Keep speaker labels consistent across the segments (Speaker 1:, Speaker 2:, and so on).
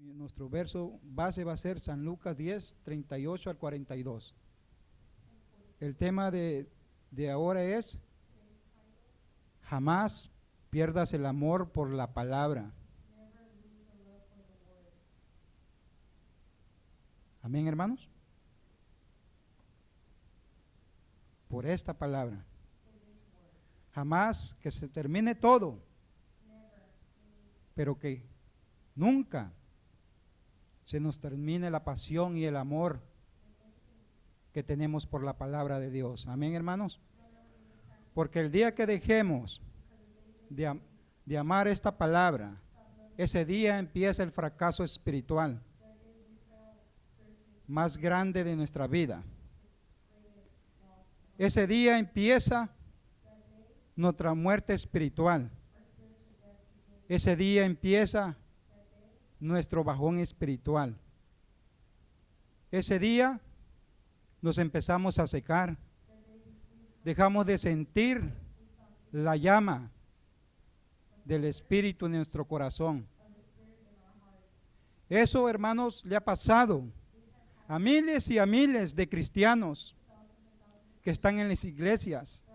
Speaker 1: Nuestro verso base va a ser San Lucas 10, 38 al 42. El tema de ahora es: jamás pierdas el amor por la palabra. Amén, hermanos. Por esta palabra. Jamás que se termine todo, pero que nunca se nos termine la pasión y el amor que tenemos por la palabra de Dios. Amén, hermanos. Porque el día que dejemos de amar esta palabra, ese día empieza el fracaso espiritual más grande de nuestra vida. Ese día empieza nuestra muerte espiritual. Ese día empieza nuestro bajón espiritual. Ese día nos empezamos a secar. Dejamos de sentir la llama del Espíritu en nuestro corazón. Eso, hermanos, le ha pasado a miles y a miles de cristianos que están en las iglesias.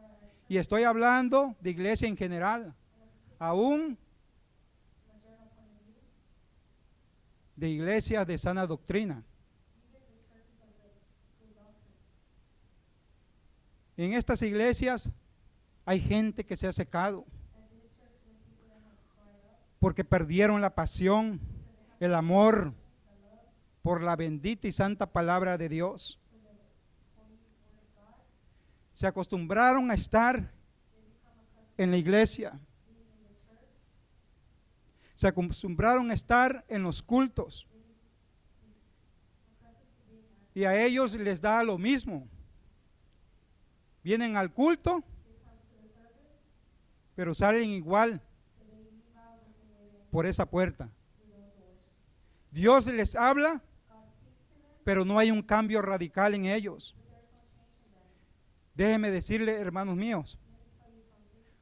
Speaker 1: Y estoy hablando de iglesia en general, aún de iglesias de sana doctrina. En estas iglesias hay gente que se ha secado porque perdieron la pasión, el amor por la bendita y santa palabra de Dios. Se acostumbraron a estar en la iglesia. Se acostumbraron a estar en los cultos. Y a ellos les da lo mismo. Vienen al culto, pero salen igual por esa puerta. Dios les habla, pero no hay un cambio radical en ellos. Déjeme decirle, hermanos míos,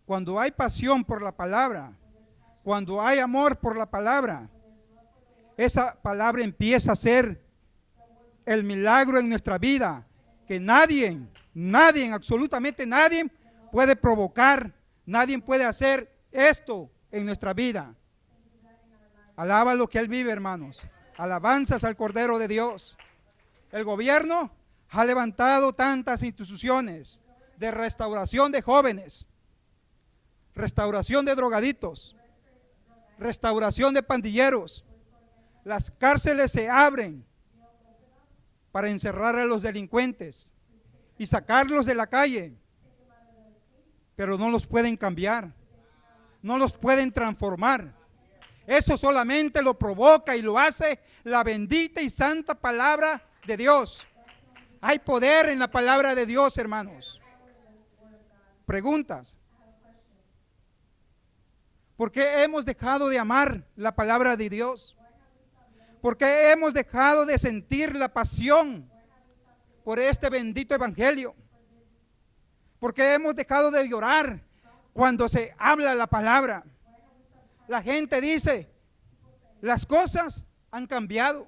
Speaker 1: cuando hay pasión por la palabra, cuando hay amor por la palabra, esa palabra empieza a ser el milagro en nuestra vida que nadie, absolutamente nadie puede provocar, nadie puede hacer esto en nuestra vida. Alaba lo que Él vive, hermanos. Alabanzas al Cordero de Dios. El gobierno ha levantado tantas instituciones de restauración de jóvenes, restauración de drogaditos, restauración de pandilleros. Las cárceles se abren para encerrar a los delincuentes y sacarlos de la calle, pero no los pueden cambiar, no los pueden transformar. Eso solamente lo provoca y lo hace la bendita y santa palabra de Dios. Hay poder en la palabra de Dios, hermanos. Preguntas. ¿Por qué hemos dejado de amar la palabra de Dios? ¿Por qué hemos dejado de sentir la pasión por este bendito evangelio? ¿Por qué hemos dejado de llorar cuando se habla la palabra? La gente dice, las cosas han cambiado.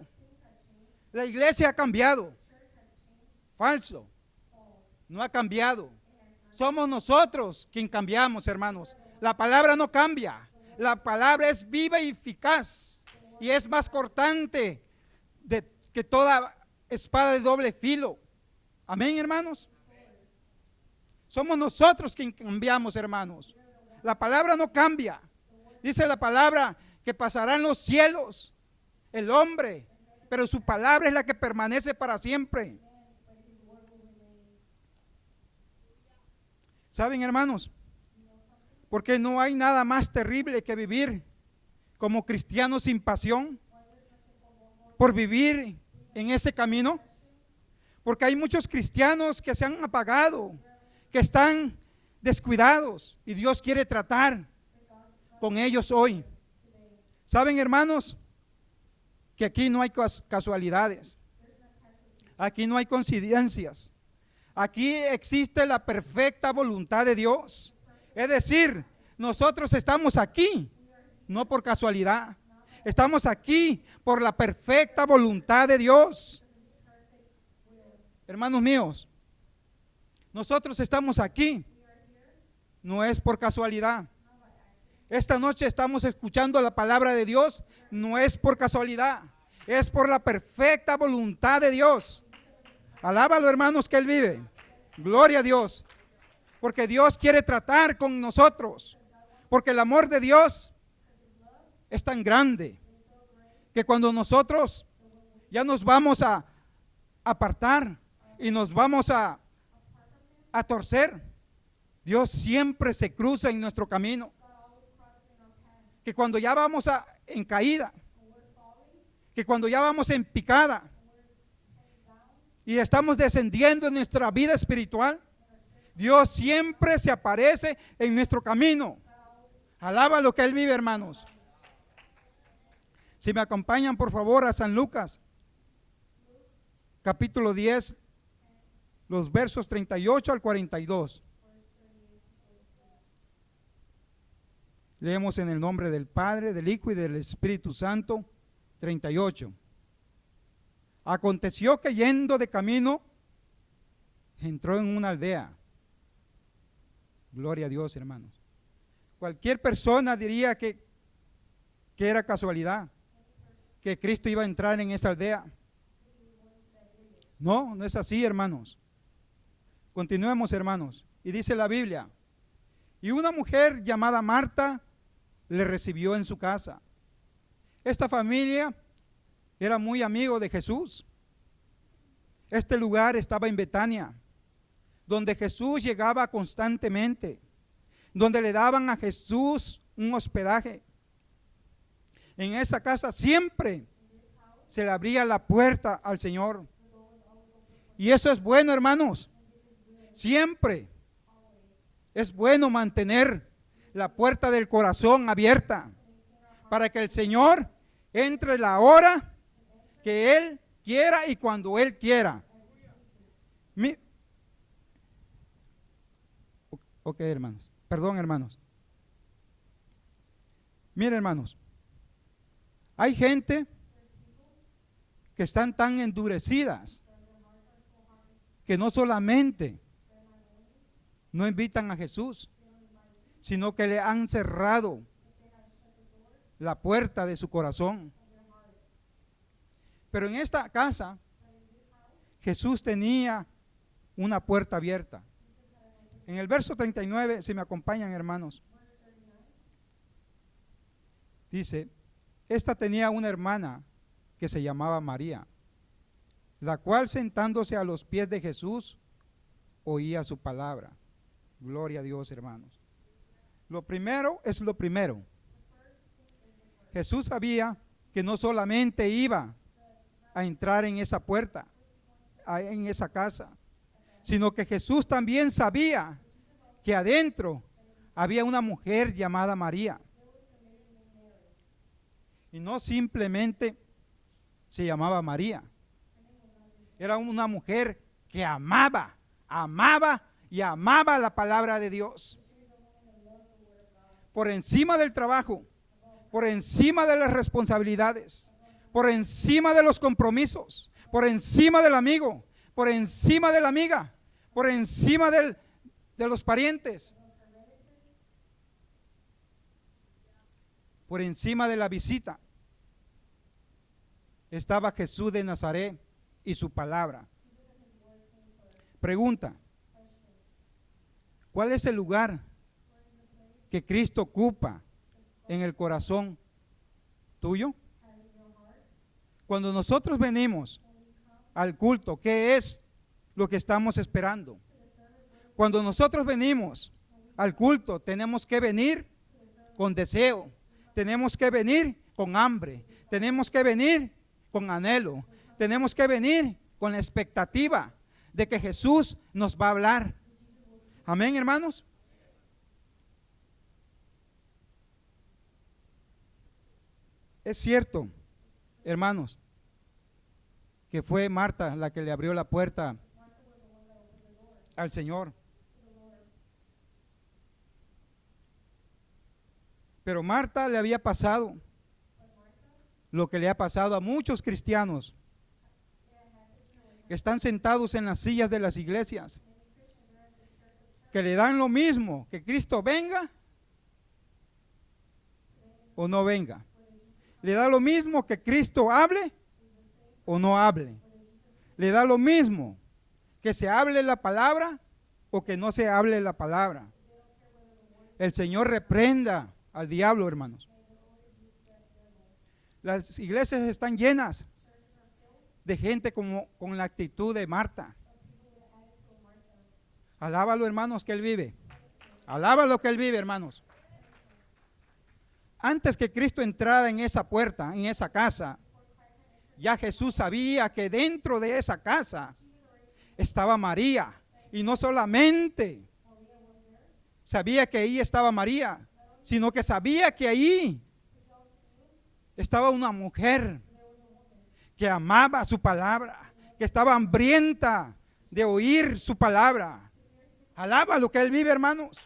Speaker 1: La iglesia ha cambiado. Falso. No ha cambiado. Somos nosotros quien cambiamos, hermanos. La palabra no cambia. La palabra es viva y eficaz y es más cortante que toda espada de doble filo. Amén, hermanos. Somos nosotros quien cambiamos, hermanos. La palabra no cambia. Dice la palabra que pasarán los cielos, el hombre, pero su palabra es la que permanece para siempre. ¿Saben, hermanos? Porque no hay nada más terrible que vivir como cristianos sin pasión, por vivir en ese camino. Porque hay muchos cristianos que se han apagado, que están descuidados y Dios quiere tratar con ellos hoy. ¿Saben, hermanos? Que aquí no hay casualidades, aquí no hay coincidencias. Aquí existe la perfecta voluntad de Dios. Es decir, nosotros estamos aquí, no por casualidad. Estamos aquí por la perfecta voluntad de Dios. Hermanos míos, nosotros estamos aquí, no es por casualidad. Esta noche estamos escuchando la palabra de Dios, no es por casualidad, es por la perfecta voluntad de Dios. Alábalo, hermanos, que Él vive. Gloria a Dios, porque Dios quiere tratar con nosotros, porque el amor de Dios es tan grande que cuando nosotros ya nos vamos a apartar y nos vamos a torcer, Dios siempre se cruza en nuestro camino. Que cuando ya vamos en caída, que cuando ya vamos en picada y estamos descendiendo en nuestra vida espiritual, Dios siempre se aparece en nuestro camino. Alaba lo que Él vive, hermanos. Si me acompañan por favor a San Lucas, capítulo 10, los versos 38 al 42. Leemos en el nombre del Padre, del Hijo y del Espíritu Santo. 38. Aconteció que yendo de camino, entró en una aldea. Gloria a Dios, hermanos. Cualquier persona diría que era casualidad, que Cristo iba a entrar en esa aldea. No, no es así, hermanos. Continuemos, hermanos. Y dice la Biblia, y una mujer llamada Marta le recibió en su casa. Esta familia era muy amigo de Jesús. Este lugar estaba en Betania, donde Jesús llegaba constantemente, donde le daban a Jesús un hospedaje. En esa casa siempre se le abría la puerta al Señor. Y eso es bueno, hermanos. Siempre es bueno mantener la puerta del corazón abierta para que el Señor entre la hora que Él quiera y cuando Él quiera. Ok, hermanos. Perdón, hermanos. Miren, hermanos. Hay gente que están tan endurecidas que no solamente no invitan a Jesús, sino que le han cerrado la puerta de su corazón. Pero en esta casa Jesús tenía una puerta abierta. En el verso 39, si me acompañan, hermanos, dice, esta tenía una hermana que se llamaba María, la cual sentándose a los pies de Jesús oía su palabra. Gloria a Dios, hermanos. Lo primero es lo primero. Jesús sabía que no solamente iba a entrar en esa puerta, en esa casa, sino que Jesús también sabía que adentro había una mujer llamada María. Y no simplemente se llamaba María. Era una mujer que amaba y amaba la palabra de Dios. Por encima del trabajo, por encima de las responsabilidades, por encima de los compromisos, por encima del amigo, por encima de la amiga, por encima de los parientes, por encima de la visita, estaba Jesús de Nazaret y su palabra. Pregunta: ¿cuál es el lugar que Cristo ocupa en el corazón tuyo? Cuando nosotros venimos al culto, ¿qué es lo que estamos esperando? Cuando nosotros venimos al culto, tenemos que venir con deseo, tenemos que venir con hambre, tenemos que venir con anhelo, tenemos que venir con la expectativa de que Jesús nos va a hablar. Amén, hermanos. Es cierto, hermanos, que fue Marta la que le abrió la puerta al Señor. Pero Marta le había pasado lo que le ha pasado a muchos cristianos que están sentados en las sillas de las iglesias, que le dan lo mismo, que Cristo venga o no venga. Le da lo mismo que Cristo hable o no hable. Le da lo mismo que se hable la palabra o que no se hable la palabra. El Señor reprenda al diablo, hermanos. Las iglesias están llenas de gente con la actitud de Marta. Alábalo, hermanos, que Él vive. Alábalo que Él vive, hermanos. Antes que Cristo entrara en esa puerta, en esa casa, ya Jesús sabía que dentro de esa casa estaba María. Y no solamente sabía que ahí estaba María, sino que sabía que ahí estaba una mujer que amaba su palabra, que estaba hambrienta de oír su palabra. Alaba lo que Él vive, hermanos.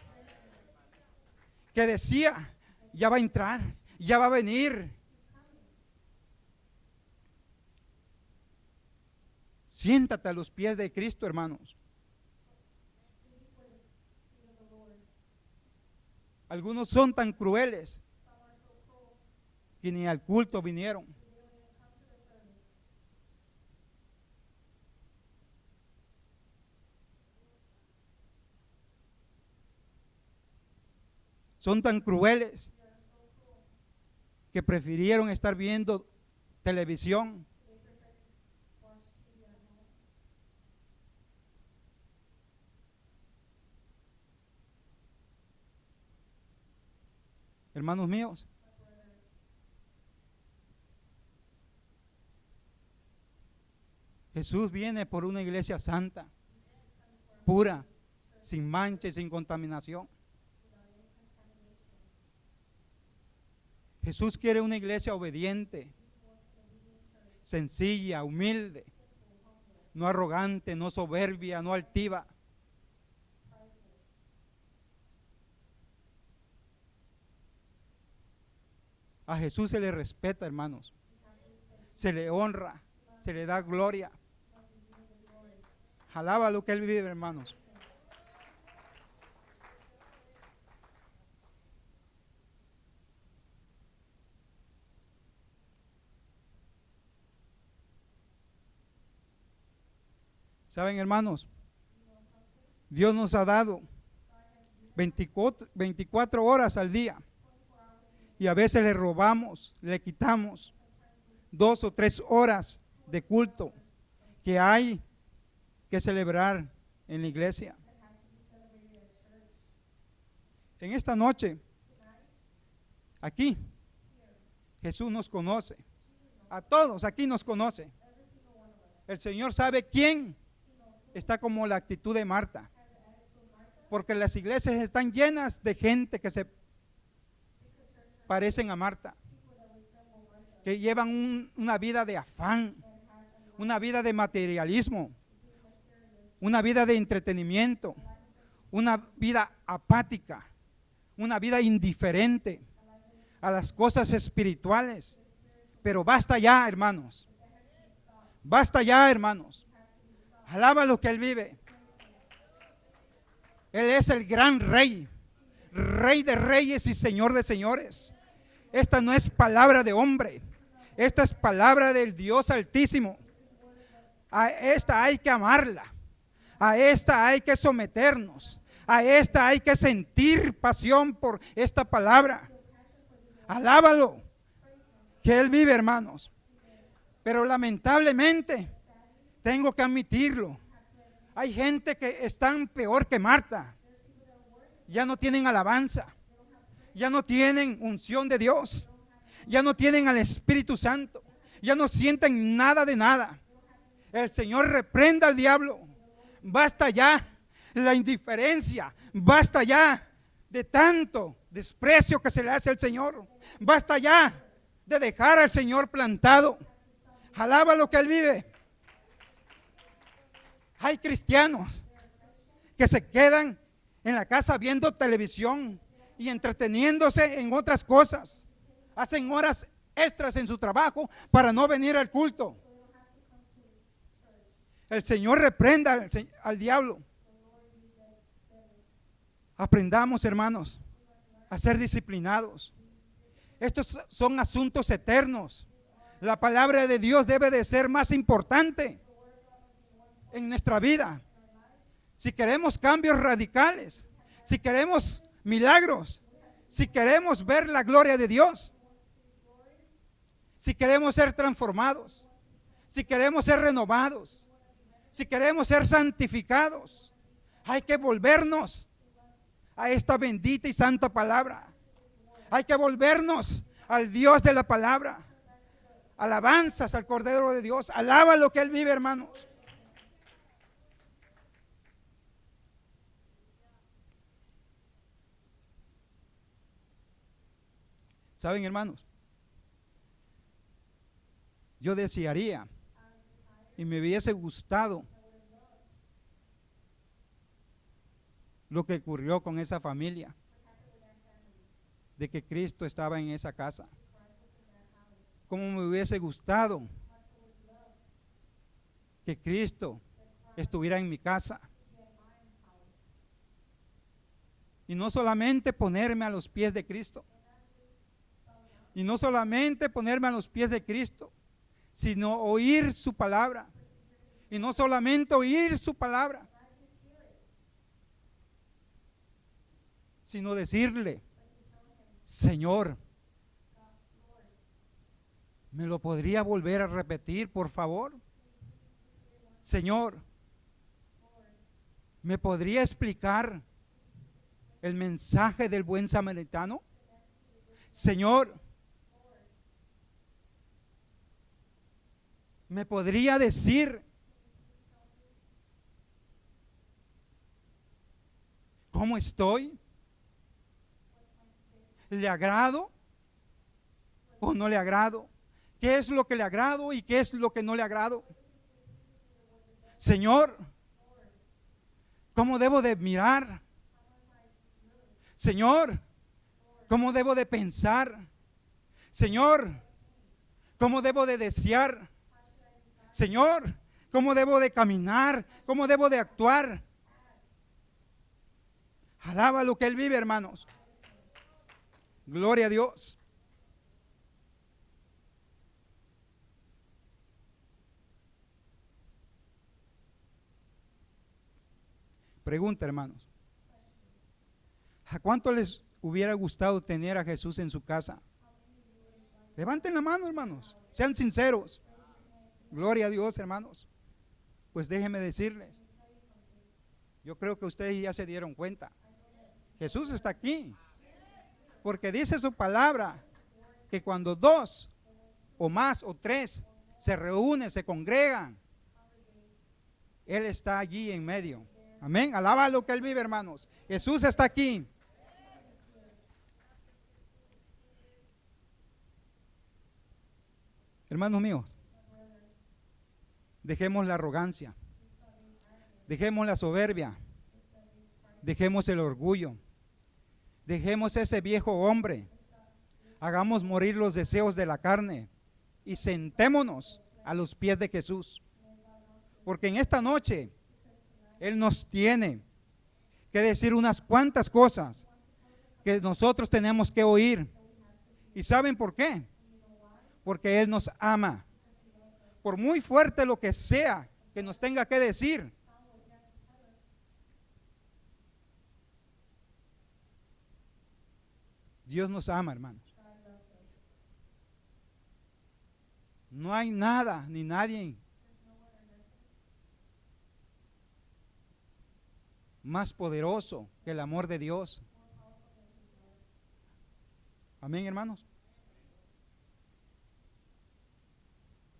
Speaker 1: Que decía, ya va a entrar, ya va a venir. Siéntate a los pies de Cristo, hermanos. Algunos son tan crueles que ni al culto vinieron. Son tan crueles que prefirieron estar viendo televisión. Hermanos míos, Jesús viene por una iglesia santa, pura, sin mancha y sin contaminación. Jesús quiere una iglesia obediente, sencilla, humilde, no arrogante, no soberbia, no altiva. A Jesús se le respeta, hermanos. Se le honra, se le da gloria. Alaba lo que Él vive, hermanos. ¿Saben, hermanos? Dios nos ha dado 24 horas al día. Y a veces le robamos, le quitamos 2 o 3 horas de culto que hay que celebrar en la iglesia. En esta noche, aquí, Jesús nos conoce. A todos aquí nos conoce. El Señor sabe quién está como la actitud de Marta. Porque las iglesias están llenas de gente que se parecen a Marta, que llevan una vida de afán, una vida de materialismo, una vida de entretenimiento, una vida apática, una vida indiferente a las cosas espirituales. Pero basta ya, hermanos. Basta ya, hermanos. Alaba lo que Él vive. Él es el gran Rey, Rey de reyes y Señor de señores. Esta no es palabra de hombre, esta es palabra del Dios Altísimo. A esta hay que amarla, a esta hay que someternos, a esta hay que sentir pasión por esta palabra. Alábalo, que Él vive, hermanos. Pero lamentablemente, tengo que admitirlo, hay gente que están peor que Marta. Ya no tienen alabanza, ya no tienen unción de Dios, ya no tienen al Espíritu Santo, ya no sienten nada de nada. El Señor reprenda al diablo. Basta ya la indiferencia, basta ya de tanto desprecio que se le hace al Señor, basta ya de dejar al Señor plantado. Alaba lo que Él vive. Hay cristianos que se quedan en la casa viendo televisión y entreteniéndose en otras cosas. Hacen horas extras en su trabajo para no venir al culto. El Señor reprenda al diablo. Aprendamos, hermanos, a ser disciplinados. Estos son asuntos eternos. La palabra de Dios debe de ser más importante en nuestra vida. Si queremos cambios radicales, si queremos milagros, si queremos ver la gloria de Dios, si queremos ser transformados, si queremos ser renovados, si queremos ser santificados, hay que volvernos a esta bendita y santa palabra. Hay que volvernos al Dios de la palabra. Alabanzas al Cordero de Dios. Alaba lo que Él vive, hermanos. ¿Saben, hermanos? Yo desearía y me hubiese gustado lo que ocurrió con esa familia, de que Cristo estaba en esa casa. Como me hubiese gustado que Cristo estuviera en mi casa. Y no solamente ponerme a los pies de Cristo. Y no solamente ponerme a los pies de Cristo, sino oír su palabra. Y no solamente oír su palabra, sino decirle: Señor, ¿me lo podría volver a repetir, por favor? Señor, ¿me podría explicar el mensaje del buen samaritano? Señor, ¿me podría decir cómo estoy? ¿Le agrado o no le agrado? ¿Qué es lo que le agrado y qué es lo que no le agrado? Señor, ¿cómo debo de mirar? Señor, ¿cómo debo de pensar? Señor, ¿cómo debo de desear? Señor, ¿cómo debo de caminar? ¿Cómo debo de actuar? Alaba lo que Él vive, hermanos. Gloria a Dios. Pregunta, hermanos: ¿a cuánto les hubiera gustado tener a Jesús en su casa? Levanten la mano, hermanos. Sean sinceros. Gloria a Dios, hermanos. Pues déjenme decirles, yo creo que ustedes ya se dieron cuenta. Jesús está aquí. Porque dice su palabra que cuando dos o más o tres se reúnen, se congregan, Él está allí en medio. Amén. Alaba lo que Él vive, hermanos. Jesús está aquí. Hermanos míos, dejemos la arrogancia, dejemos la soberbia, dejemos el orgullo, dejemos ese viejo hombre, hagamos morir los deseos de la carne y sentémonos a los pies de Jesús. Porque en esta noche Él nos tiene que decir unas cuantas cosas que nosotros tenemos que oír. ¿Y saben por qué? Porque Él nos ama. Por muy fuerte lo que sea que nos tenga que decir, Dios nos ama, hermanos. No hay nada ni nadie más poderoso que el amor de Dios. Amén, hermanos.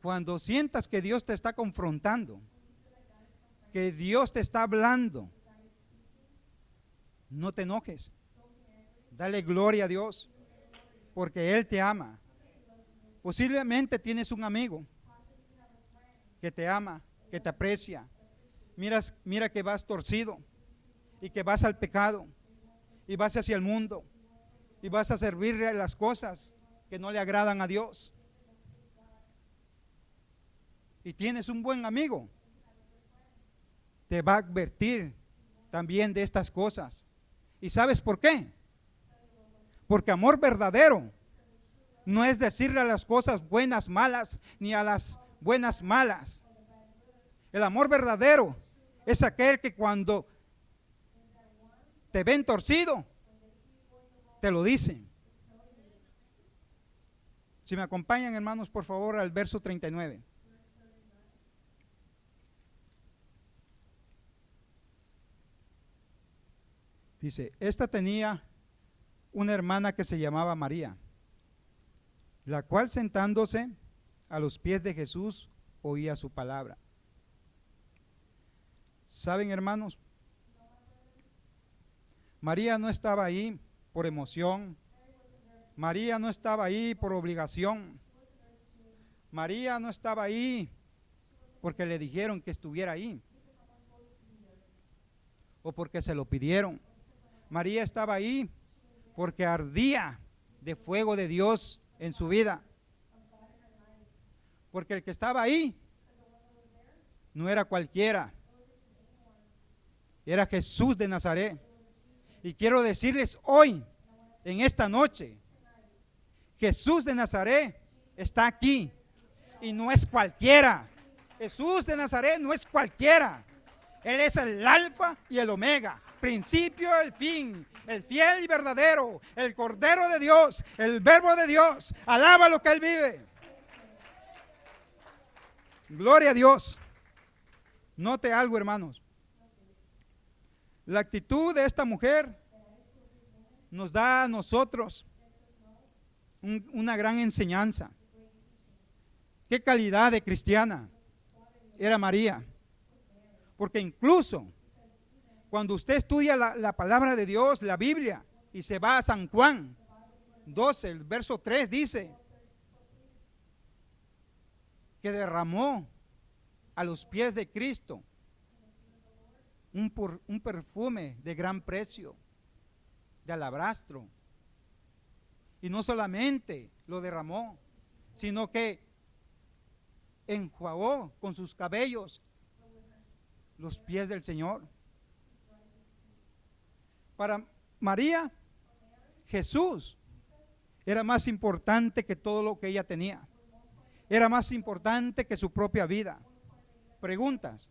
Speaker 1: Cuando sientas que Dios te está confrontando, que Dios te está hablando, no te enojes. Dale gloria a Dios, porque Él te ama. Posiblemente tienes un amigo que te ama, que te aprecia. Mira que vas torcido y que vas al pecado y vas hacia el mundo y vas a servirle a las cosas que no le agradan a Dios. Y tienes un buen amigo, te va a advertir también de estas cosas. ¿Y sabes por qué? Porque amor verdadero no es decirle a las cosas buenas malas, ni a las buenas malas. El amor verdadero es aquel que cuando te ven torcido, te lo dicen. Si me acompañan, hermanos, por favor, al verso 39. Dice, esta tenía una hermana que se llamaba María, la cual sentándose a los pies de Jesús oía su palabra. ¿Saben, hermanos? María no estaba ahí por emoción. María no estaba ahí por obligación. María no estaba ahí porque le dijeron que estuviera ahí o porque se lo pidieron. María estaba ahí porque ardía de fuego de Dios en su vida. Porque el que estaba ahí no era cualquiera, era Jesús de Nazaret. Y quiero decirles hoy, en esta noche, Jesús de Nazaret está aquí y no es cualquiera. Jesús de Nazaret no es cualquiera. Él es el alfa y el omega, principio y el fin, el fiel y verdadero, el Cordero de Dios, el Verbo de Dios. Alaba lo que Él vive. Gloria a Dios. Note algo, hermanos. La actitud de esta mujer nos da a nosotros una gran enseñanza. ¿Qué calidad de cristiana era María? Porque incluso cuando usted estudia la palabra de Dios, la Biblia, y se va a San Juan 12, el verso 3 dice que derramó a los pies de Cristo un perfume de gran precio, de alabastro. Y no solamente lo derramó, sino que enjuagó con sus cabellos los pies del Señor. Para María, Jesús era más importante que todo lo que ella tenía. Era más importante que su propia vida. Preguntas: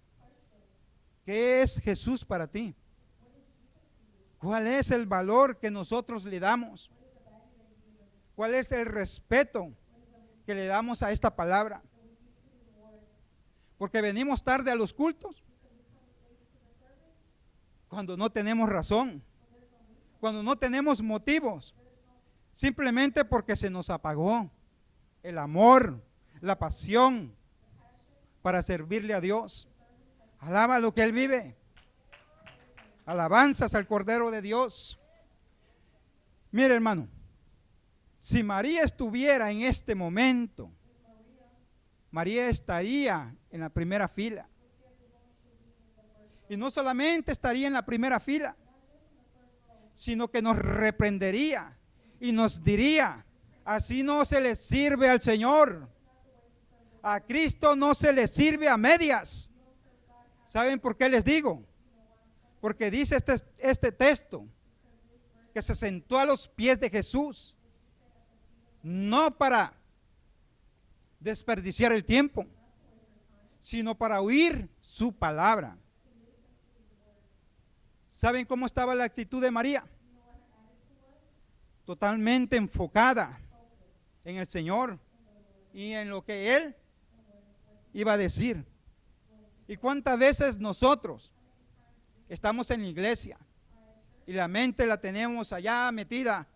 Speaker 1: ¿qué es Jesús para ti? ¿Cuál es el valor que nosotros le damos? ¿Cuál es el respeto que le damos a esta palabra? Porque venimos tarde a los cultos cuando no tenemos razón, cuando no tenemos motivos, simplemente porque se nos apagó el amor, la pasión para servirle a Dios. Alaba lo que Él vive. Alabanzas al Cordero de Dios. Mire, hermano, si María estuviera en este momento, María estaría en la primera fila. Y no solamente estaría en la primera fila, sino que nos reprendería y nos diría: así no se le sirve al Señor. A Cristo no se le sirve a medias. ¿Saben por qué les digo? Porque dice este texto que se sentó a los pies de Jesús, no para desperdiciar el tiempo, sino para oír su palabra. ¿Saben cómo estaba la actitud de María? Totalmente enfocada en el Señor y en lo que Él iba a decir. ¿Y cuántas veces nosotros estamos en la iglesia y la mente la tenemos allá metida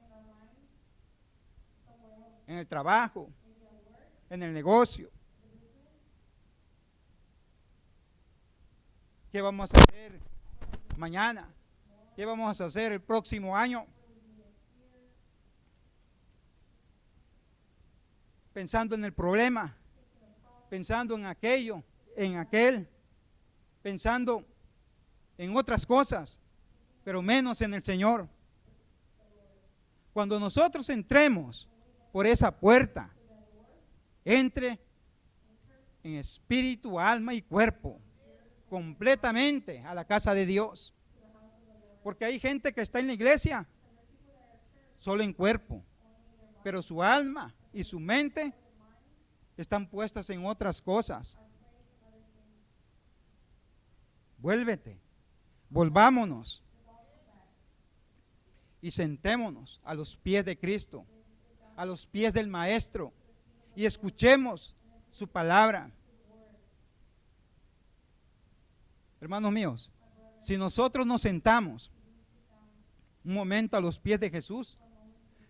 Speaker 1: en el trabajo, en el negocio? ¿Qué vamos a hacer mañana? ¿Qué vamos a hacer el próximo año? Pensando en el problema, pensando en aquello, en aquel, pensando en otras cosas, pero menos en el Señor. Cuando nosotros entremos por esa puerta, entre en espíritu, alma y cuerpo, completamente a la casa de Dios. Porque hay gente que está en la iglesia solo en cuerpo, pero su alma y su mente están puestas en otras cosas. Vuélvete, volvámonos y sentémonos a los pies de Cristo, a los pies del Maestro, y escuchemos su palabra. Hermanos míos, si nosotros nos sentamos un momento a los pies de Jesús,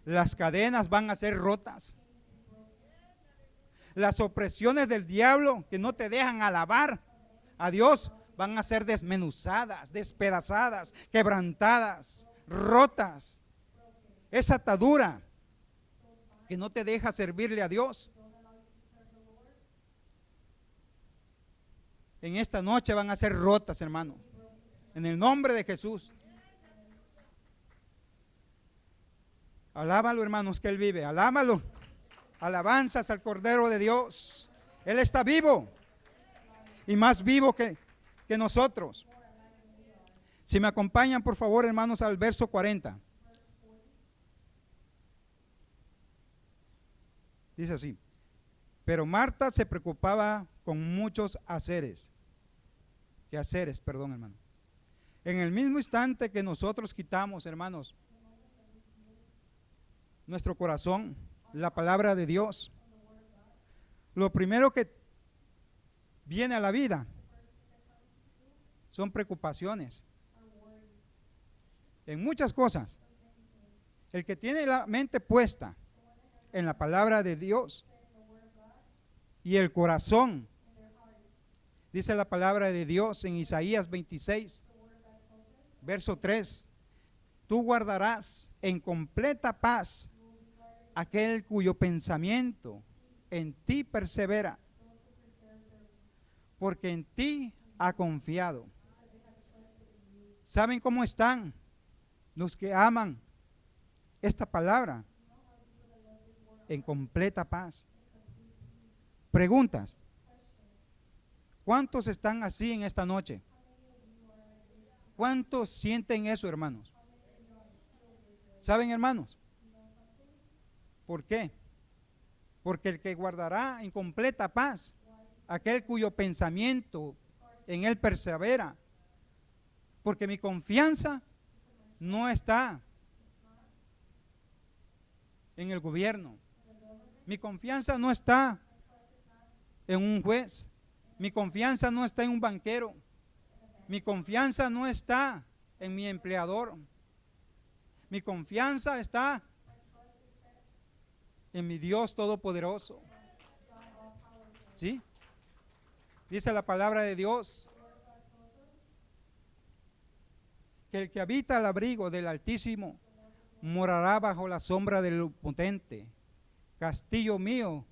Speaker 1: las cadenas van a ser rotas. Las opresiones del diablo que no te dejan alabar a Dios van a ser desmenuzadas, despedazadas, quebrantadas, rotas. Esa atadura que no te deja servirle a Dios, en esta noche van a ser rotas, hermano, en el nombre de Jesús. Alábalo, hermanos, que Él vive, alábalo. Alabanzas al Cordero de Dios. Él está vivo y más vivo que nosotros. Si me acompañan, por favor, hermanos, al verso 40. Dice así: pero Marta se preocupaba con muchos quehaceres, hermano. En el mismo instante que nosotros quitamos, hermanos, nuestro corazón, la palabra de Dios, lo primero que viene a la vida son preocupaciones en muchas cosas. El que tiene la mente puesta en la palabra de Dios y el corazón, dice la palabra de Dios en Isaías 26, verso 3: tú guardarás en completa paz aquel cuyo pensamiento en ti persevera, porque en ti ha confiado. ¿Saben cómo están los que aman esta palabra? En completa paz. Preguntas: ¿cuántos están así en esta noche? ¿Cuántos sienten eso, hermanos? ¿Saben, hermanos? ¿Por qué? Porque el que guardará en completa paz aquel cuyo pensamiento en él persevera, porque mi confianza no está en el gobierno, mi confianza no está en un juez, mi confianza no está en un banquero, mi confianza no está en mi empleador, mi confianza está en mi Dios Todopoderoso. ¿Sí? Dice la palabra de Dios que el que habita al abrigo del Altísimo morará bajo la sombra del Omnipotente. Castillo mío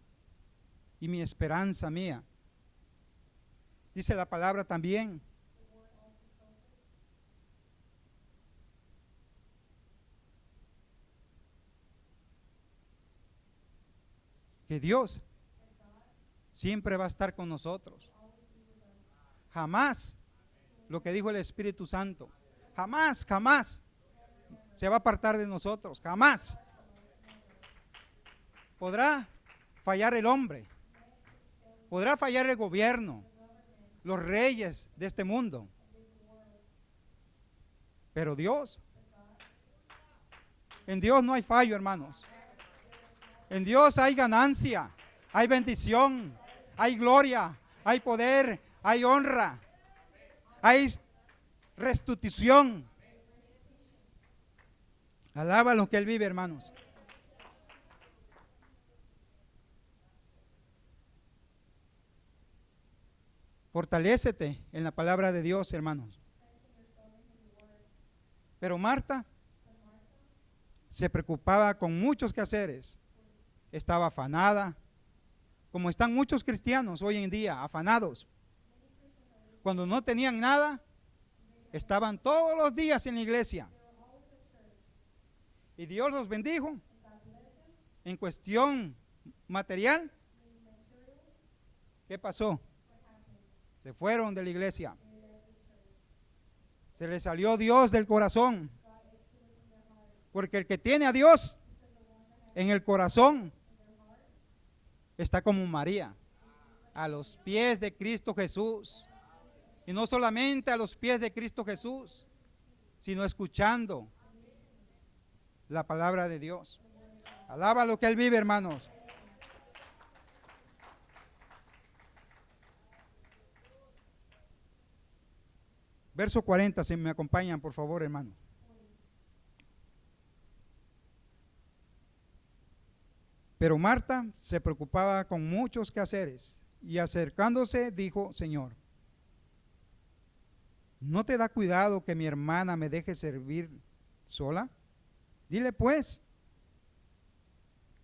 Speaker 1: y mi esperanza mía. Dice la palabra también que Dios siempre va a estar con nosotros. Jamás, lo que dijo el Espíritu Santo, jamás se va a apartar de nosotros, jamás. Podrá fallar el hombre, podrá fallar el gobierno, los reyes de este mundo, pero Dios, en Dios no hay fallo, hermanos. En Dios hay ganancia, hay bendición, hay gloria, hay poder, hay honra, hay restitución. Alaba lo que Él vive, hermanos. Fortalécete en la palabra de Dios, hermanos. Pero Marta se preocupaba con muchos quehaceres. Estaba afanada, como están muchos cristianos hoy en día, afanados. Cuando no tenían nada, estaban todos los días en la iglesia. Y Dios los bendijo en cuestión material, ¿qué pasó? Se fueron de la iglesia. Se les salió Dios del corazón. Porque el que tiene a Dios en el corazón está como María, a los pies de Cristo Jesús. Y no solamente a los pies de Cristo Jesús, sino escuchando la palabra de Dios. Alaba lo que Él vive, hermanos. Verso 40, si me acompañan, por favor, hermanos. Pero Marta se preocupaba con muchos quehaceres y acercándose dijo: Señor, ¿no te da cuidado que mi hermana me deje servir sola? Dile pues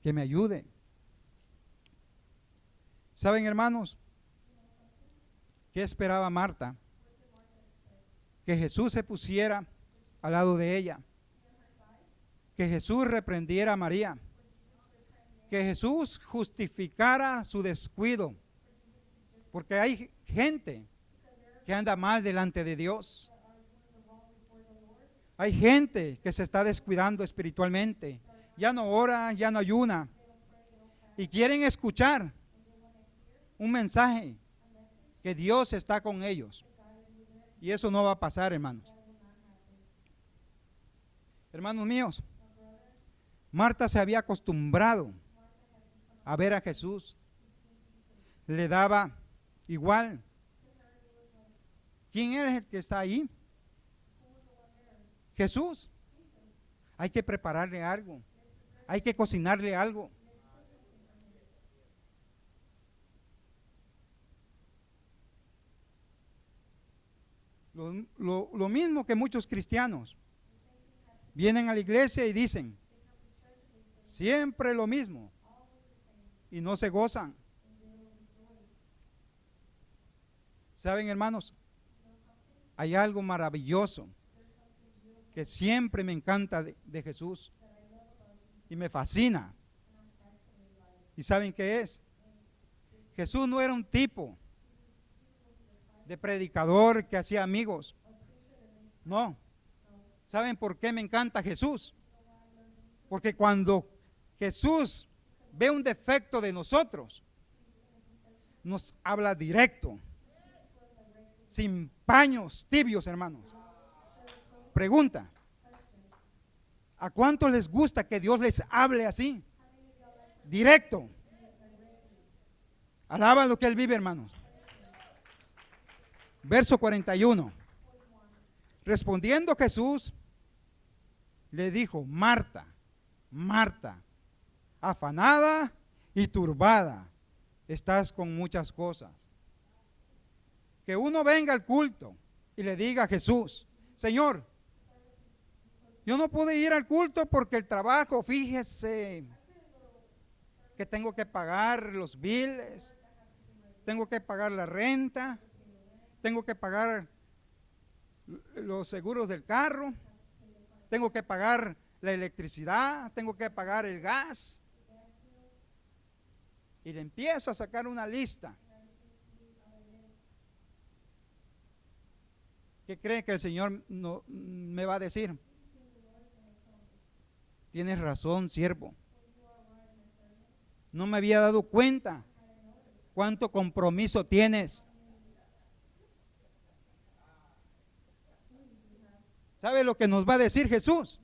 Speaker 1: que me ayude. ¿Saben, hermanos, qué esperaba Marta? Que Jesús se pusiera al lado de ella, que Jesús reprendiera a María, que Jesús justificara su descuido, porque hay gente que anda mal delante de Dios. Hay gente que se está descuidando espiritualmente, ya no ora, ya no ayuna, y quieren escuchar un mensaje que Dios está con ellos. Y eso no va a pasar, hermanos. Hermanos míos, Marta se había acostumbrado a ver a Jesús. Le daba igual. ¿Quién es el que está ahí? Jesús. Hay que prepararle algo. Hay que cocinarle algo. Lo mismo que muchos cristianos vienen a la iglesia y dicen siempre lo mismo y no se gozan. ¿Saben, hermanos? Hay algo maravilloso que siempre me encanta de Jesús y me fascina. ¿Y saben qué es? Jesús no era un tipo de predicador que hacía amigos. No. ¿Saben por qué me encanta Jesús? Porque cuando Jesús ve un defecto de nosotros, nos habla directo, sin paños tibios, hermanos. Pregunta: ¿a cuántos les gusta que Dios les hable así? Directo. Alaba lo que Él vive, hermanos. Verso 41. Respondiendo Jesús, le dijo: Marta, Marta, afanada y turbada estás con muchas cosas. Que uno venga al culto y le diga a Jesús: Señor, yo no pude ir al culto porque el trabajo, fíjese que tengo que pagar los biles, tengo que pagar la renta, tengo que pagar los seguros del carro, tengo que pagar la electricidad, tengo que pagar el gas. Y le empiezo a sacar una lista. ¿Qué cree que el Señor no, me va a decir? Tienes razón, siervo. No me había dado cuenta cuánto compromiso tienes. ¿Sabe lo que nos va a decir Jesús?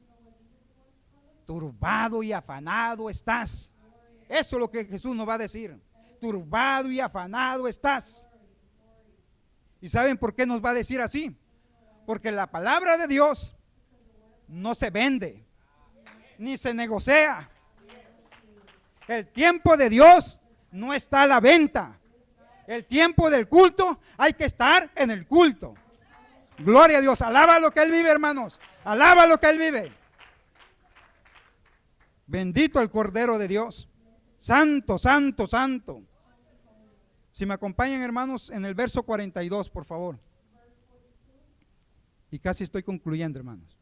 Speaker 1: Turbado y afanado estás. Eso es lo que Jesús nos va a decir. Turbado y afanado estás. ¿Y saben por qué nos va a decir así? Porque la palabra de Dios no se vende, ni se negocia. El tiempo de Dios no está a la venta. El tiempo del culto hay que estar en el culto. Gloria a Dios. Alaba lo que Él vive, hermanos. Alaba lo que Él vive. Bendito el Cordero de Dios. Santo, santo, santo. Si me acompañan, hermanos, en el verso 42, por favor. Y casi estoy concluyendo, hermanos.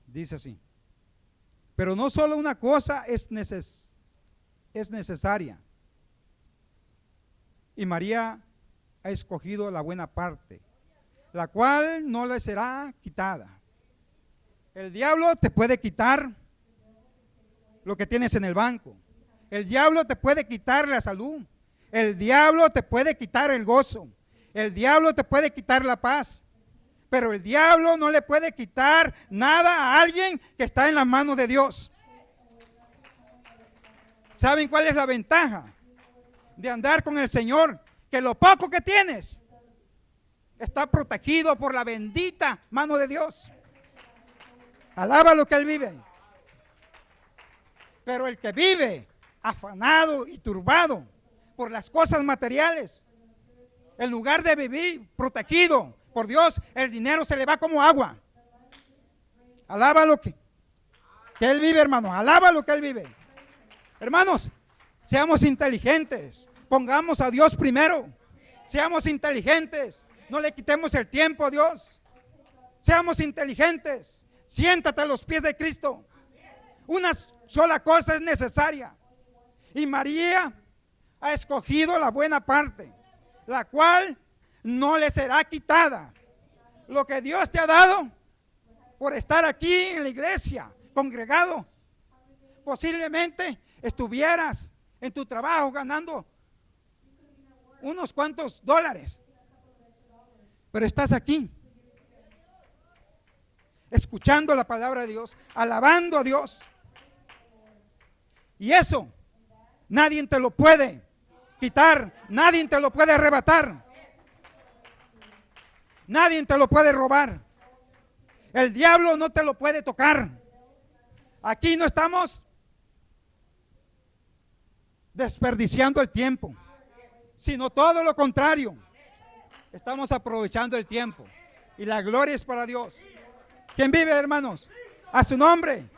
Speaker 1: Dice así: Pero no solo una cosa es necesaria. Y María ha escogido la buena parte, la cual no le será quitada. El diablo te puede quitar lo que tienes en el banco. El diablo te puede quitar la salud. El diablo te puede quitar el gozo. El diablo te puede quitar la paz. Pero el diablo no le puede quitar nada a alguien que está en las manos de Dios. ¿Saben cuál es la ventaja de andar con el Señor? Que lo poco que tienes está protegido por la bendita mano de Dios. Alaba lo que Él vive. Pero el que vive afanado y turbado por las cosas materiales, en lugar de vivir protegido por Dios, el dinero se le va como agua. Alaba lo que Él vive, hermano. Alaba lo que Él vive. Hermanos, seamos inteligentes. Pongamos a Dios primero. Seamos inteligentes. No le quitemos el tiempo a Dios. Seamos inteligentes. Siéntate a los pies de Cristo. Una sola cosa es necesaria. Y María ha escogido la buena parte, la cual no le será quitada. Lo que Dios te ha dado por estar aquí en la iglesia, congregado, posiblemente estuvieras en tu trabajo ganando unos cuantos dólares, pero estás aquí escuchando la palabra de Dios, alabando a Dios, y eso nadie te lo puede quitar, nadie te lo puede arrebatar, nadie te lo puede robar. El diablo no te lo puede tocar. Aquí no estamos desperdiciando el tiempo, sino todo lo contrario. Estamos aprovechando el tiempo y la gloria es para Dios. ¿Quién vive, hermanos? A su nombre.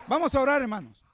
Speaker 1: Vamos a orar, hermanos.